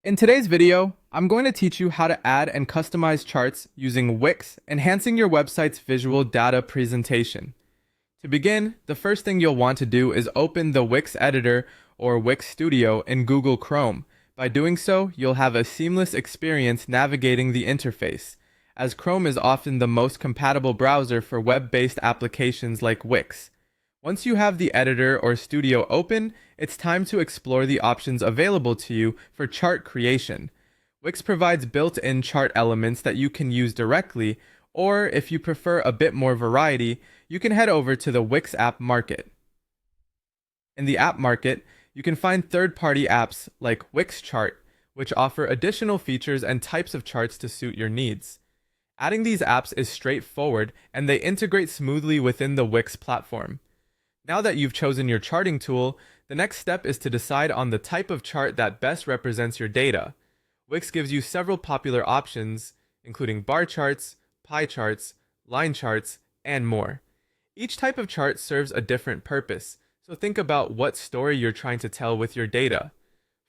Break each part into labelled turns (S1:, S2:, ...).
S1: In today's video, I'm going to teach you how to add and customize charts using Wix, enhancing your website's visual data presentation. To begin, the first thing you'll want to do is open the Wix editor or Wix Studio in Google Chrome. By doing so, you'll have a seamless experience navigating the interface, as Chrome is often the most compatible browser for web-based applications like Wix. Once you have the editor or studio open, it's time to explore the options available to you for chart creation. Wix provides built-in chart elements that you can use directly, or if you prefer a bit more variety, you can head over to the Wix App Market. In the App Market, you can find third-party apps like Wix Chart, which offer additional features and types of charts to suit your needs. Adding these apps is straightforward, and they integrate smoothly within the Wix platform. Now that you've chosen your charting tool, the next step is to decide on the type of chart that best represents your data. Wix gives you several popular options, including bar charts, pie charts, line charts, and more. Each type of chart serves a different purpose, so think about what story you're trying to tell with your data.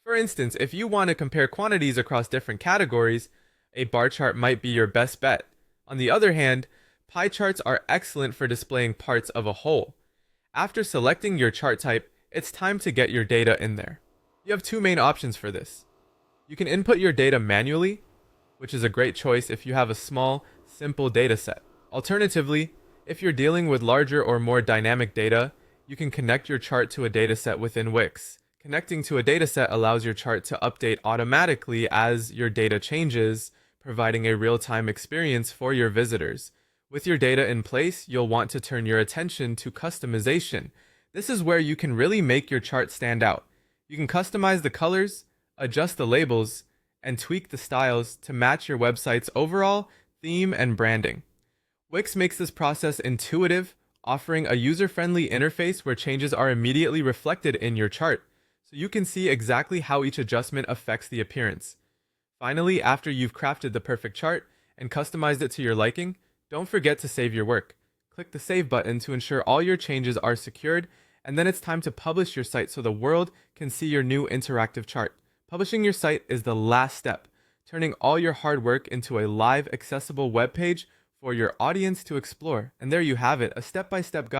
S1: For instance, if you want to compare quantities across different categories, a bar chart might be your best bet. On the other hand, pie charts are excellent for displaying parts of a whole. After selecting your chart type, it's time to get your data in there. You have two main options for this. You can input your data manually, which is a great choice if you have a small, simple data set. Alternatively, if you're dealing with larger or more dynamic data, you can connect your chart to a dataset within Wix. Connecting to a dataset allows your chart to update automatically as your data changes, providing a real-time experience for your visitors. With your data in place, you'll want to turn your attention to customization. This is where you can really make your chart stand out. You can customize the colors, adjust the labels, and tweak the styles to match your website's overall theme and branding. Wix makes this process intuitive, offering a user-friendly interface where changes are immediately reflected in your chart, so you can see exactly how each adjustment affects the appearance. Finally, after you've crafted the perfect chart and customized it to your liking, don't forget to save your work. Click the Save button to ensure all your changes are secured, and then it's time to publish your site so the world can see your new interactive chart. Publishing your site is the last step, turning all your hard work into a live, accessible web page for your audience to explore. And there you have it, a step-by-step guide